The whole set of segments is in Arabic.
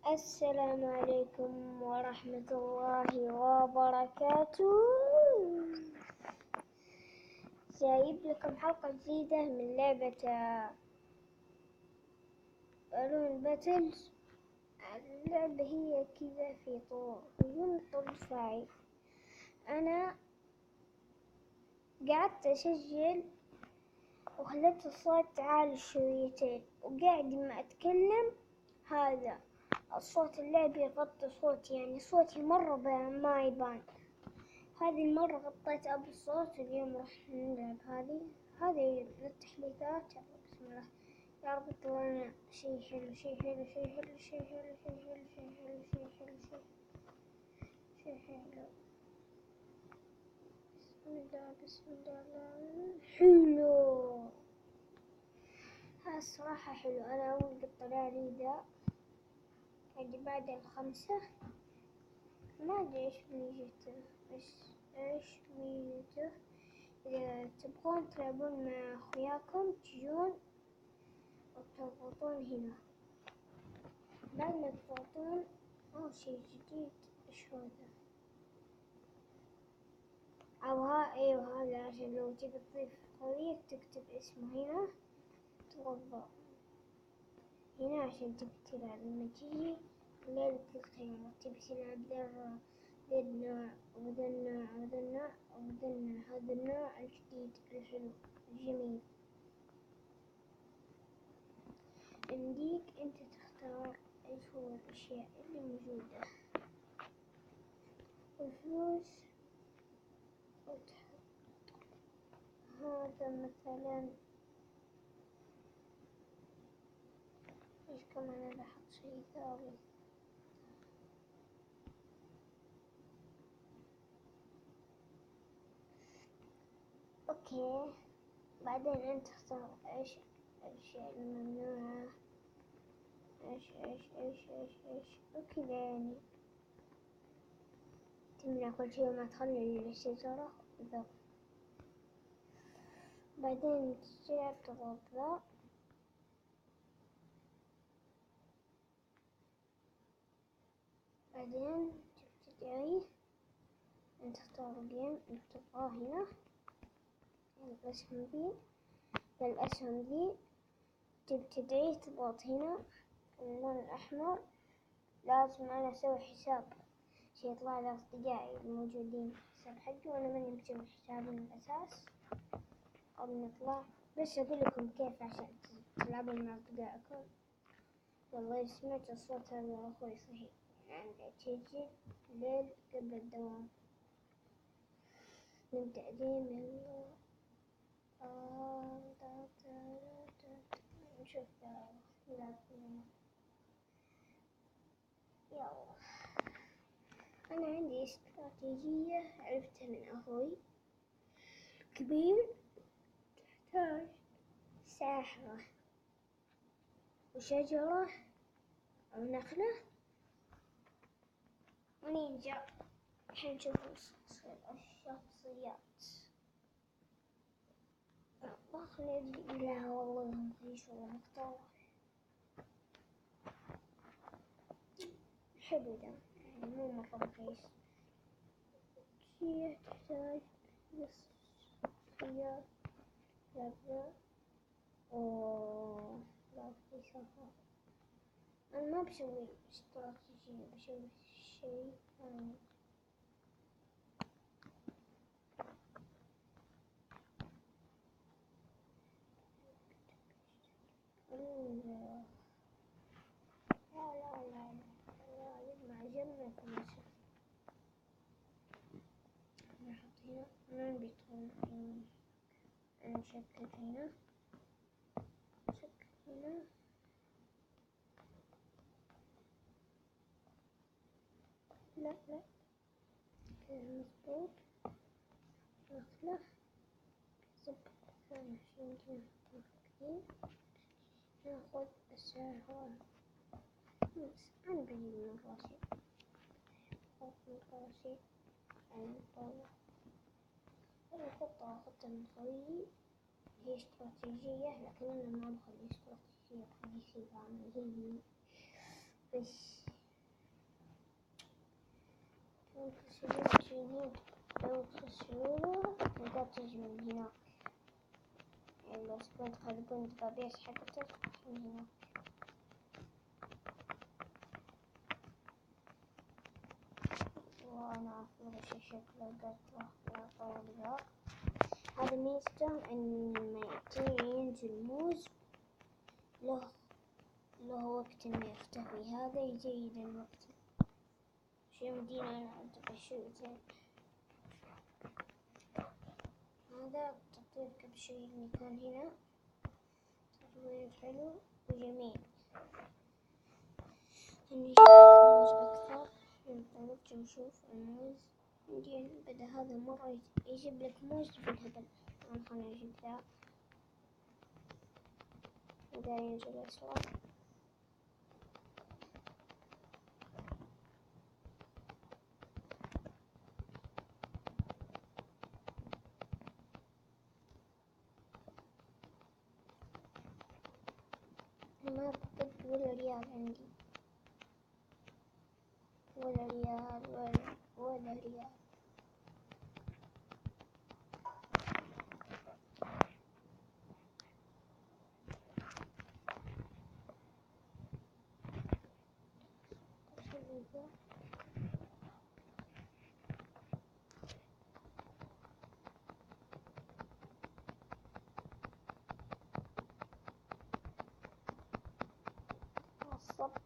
السلام عليكم ورحمة الله وبركاته. جايب لكم حلقة جديدة من لعبة بالون باتلز. اللعبة هي كذا في طول دفاعي. أنا قعدت أسجل وخليت الصوت عالي شويتين، وقاعد ما أتكلم هذا الصوت اللعب يغطي صوتي، يعني صوتي مرة ما يبان. هذه المرة غطيت بالصوت. اليوم راح نلعب هذه للتحديثات. بسم الله يا رب يطلع لنا شي حلو شي حلو شي حلو شي حلو شي حلو شي حلو شي حلو شي حلو. بسم الله بسم الله. حلو، ها الصراحة حلو. أنا أول قد طلع لي ذا اللي بعد الخمسة، ما أدري إيش ميزته، إيش ميزته. إذا تبغون تلعبون مع أخوياكم تجون وتضغطون هنا. بعد ما تضغطون شي جديد. إيش هذا؟ أيوه هذا عشان لو تبي تضيف خويك تكتب اسمه هنا، تضغط هنا عشان تبي تلعب. لما تيجي لك الخيارات تبي تلعب ذا النوع وذا النوع وذا النوع وذا النوع، هذا النوع الجديد الحلو الجميل. عندك انت تختار ايش هو الاشياء اللي موجودة. الفلوس وتحط هذا مثلا. ايش كمان انا احط شيء ثاني. اوكي، بعدين انت تختار ايش الاشياء الممنوعة، ايش وكذا. يعني تمنع كل شيء وما تخلي الشجرة ذا. بعدين تجي تضغط ذا. بعدين تبتدي انت تختار القيم اللي تبغاه هنا. الأسهم ذي تبتدي تضغط هنا اللون الأحمر. لازم أنا أسوي حساب شي يطلع لأصدقائي الموجودين حساب حقي، وأنا ماني مسوي حسابي من الأساس قبل ما نطلع. بس أقول لكم كيف عشان تلعبون مع أصدقائكم. والله سمعت الصوت هذا أخوي صحيح، يعني تيجي ليل قبل الدوام. نبدأ يلا نشوف يلا. أنا عندي استراتيجية عرفتها من أخوي كبير. تحتاج ساحرة وشجرة أو نخلة ونينجا. الحين نشوف الشخصيات. لا والله مخيش والله مختار. حلو ده، يعني مو مرة مخيش. شي تحتاج شخصيات لعبة. لا في سفر. أنا ما بسوي استراتيجية، بسوي شيء ثاني. لا ما عجبنا المشهد. نحط هنا نربط هنا، نشكل هنا لا كذا مظبوط. نخلة زبط ثاني عشان نحط كثير. ناخذ الساحرة بس أنا بجيب من راسي. أنا خطة من خويي هي استراتيجية، لكن أنا ما بخلي استراتيجية حديثي بعمل هي بس. تسوين لو تسوينه تقدر تجي من هناك، يعني لو تبون تخلقون دبابيس حقتك من هناك. وأنا أفضل شكله قطة لا طاولة. هذا ميزته إن لما ينزل موز له وقت إنه يختفي، هذا يزيد الوقت. شي مدينة أنا أعتقد شويتين. هذا تطوير كل شيء المكان هنا تطوير حلو وجميل. نشوف الموز أكثر، نطلق نشوف الموز. بعدين بدأ هذا مرة يجيب لك موز بالهبل. خلنا نجيب ذا وذا ينزل أسرع. ما بقد ولا ريال عندي، ولا ريال ولا ريال. عصبت.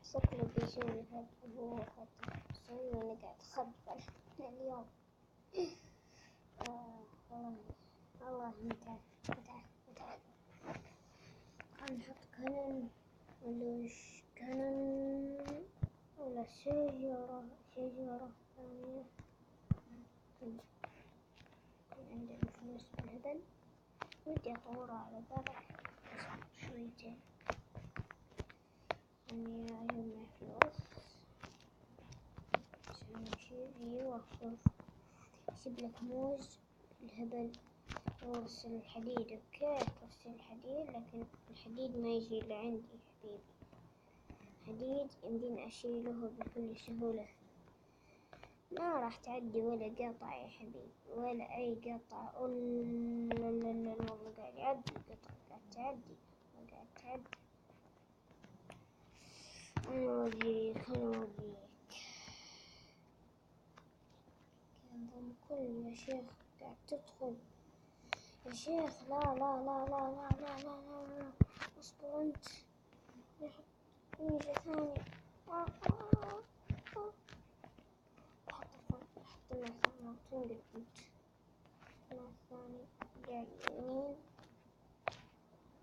شكله بيجيني هو حتى صار أنا قاعد أخبل اليوم. والله متعب. خلنا نحط كنن ولا وش كنن ولا شجرة ثانية. عندنا فلوس بالهبل، ودي أطورها على بالك شويتين. إني أجمع فلوس عشان نشيل. أيوة أجيب لك موز بالهبل وأرسل الحديد. أوكي أرسل الحديد، لكن الحديد ما يجي لعندي حبيبي. حديد يمديني أشيله بكل سهولة. ما راح تعدي ولا قطع يا حبيبي، ولا أي قطع. والله قاعد يعدي قطع، قاعد تعدي. أنا أوريك كل يا شيخ قاعد تدخل يا شيخ. لا اصبر انت. ميزة ثانية. حط الناس تنقل انت. الناس ثاني قاعد يمين.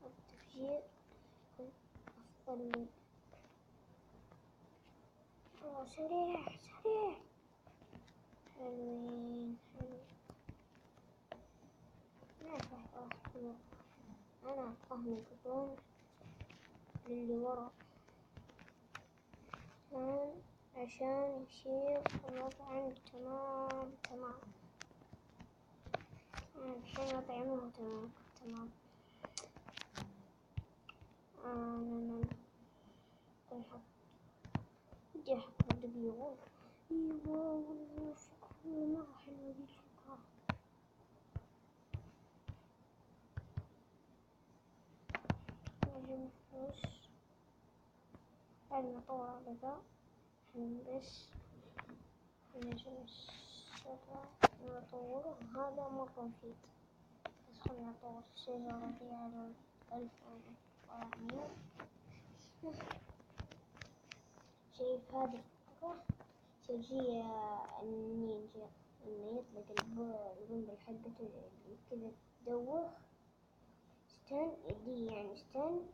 التفجير يكون أفضل لي. سريع حلوين. ما راح أخذ أنا أفهم القطون للي ورا عشان يصير الوضع تمام. عشان الوضع مو تمام. بدي أحط الدبيور. أيوة فكرة مرة حلوة دي الفكرة. نجيب فلوس بعد ما أطور على ذا بس نجيب الشجرة نطوره. هذا مرة مفيد. بس خلنا نطور الشجرة دي على 1400. شايف هذه الفكرة تجي النينجا لما يطلق القنبلة حقته اللي كذا تدوخ ستان دي، يعني ستان.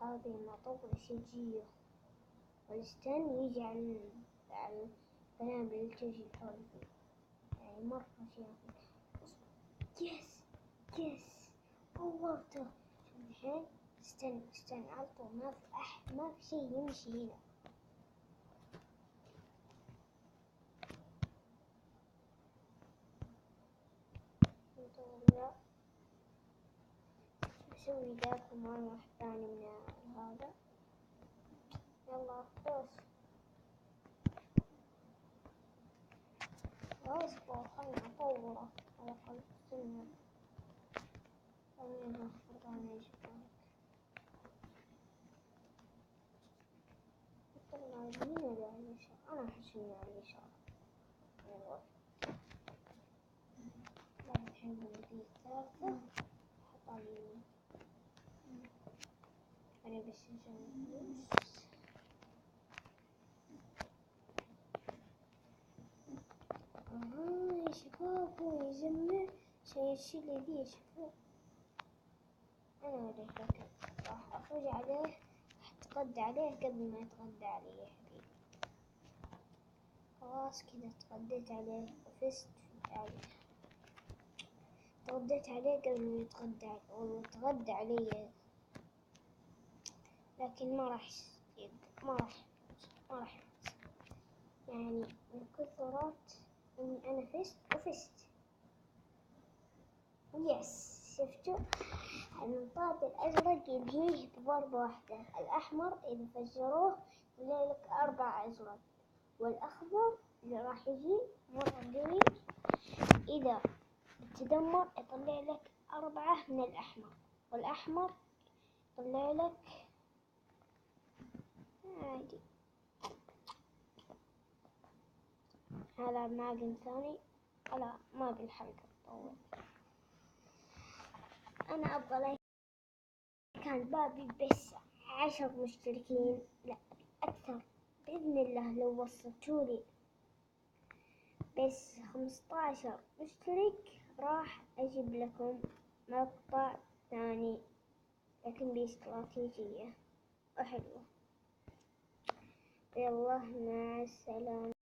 هذه المطور الشجية والستان يجي على القنابل اللي تجي حول فيه، يعني مرة شيء. يس طورته. الحين استنى على طول. ما في شيء يمشي هنا. لا بسوي ذاك ومعي واحد ثاني من هذا. يلا بس اصبر خلنا اطوره على الاقل سنة. خلينا ناخذ انا يشوفونك. طلع اليمين ولا على اليسار؟ انا احس اني على اليسار. يلا الحين بنجي الثالثة احط على اليمين. انا بس نسوي يا شباب هو يجمع شيء ذي يا شباب. انا اوريك راح افوز عليه، راح اتغدى عليه قبل ما يتغدى علي يا حبيبي. خلاص كذا تغديت عليه وفزت عليه. تغديت عليه قبل ما يتغدى علي، والله تغدى علي لكن ما راح يعني من كثرات اني انا فزت. يس شفتوا المنطاد الازرق ينهيه بضربة واحدة، الاحمر اذا فجروه يطلع لك 4 ازرق، والاخضر اللي راح يجي مرة قوي اذا تدمر يطلع لك 4 من الاحمر، والاحمر يطلع لك عادي. هذا ماقن ثاني. لا ماقن الحلقة تطول. انا ابغى لايك كان بابي بس 10 مشتركين، لا اكثر باذن الله. لو وصلتولي بس 15 مشترك راح اجيب لكم مقطع ثاني لكن باستراتيجية وحلوة. يلا مع السلامة.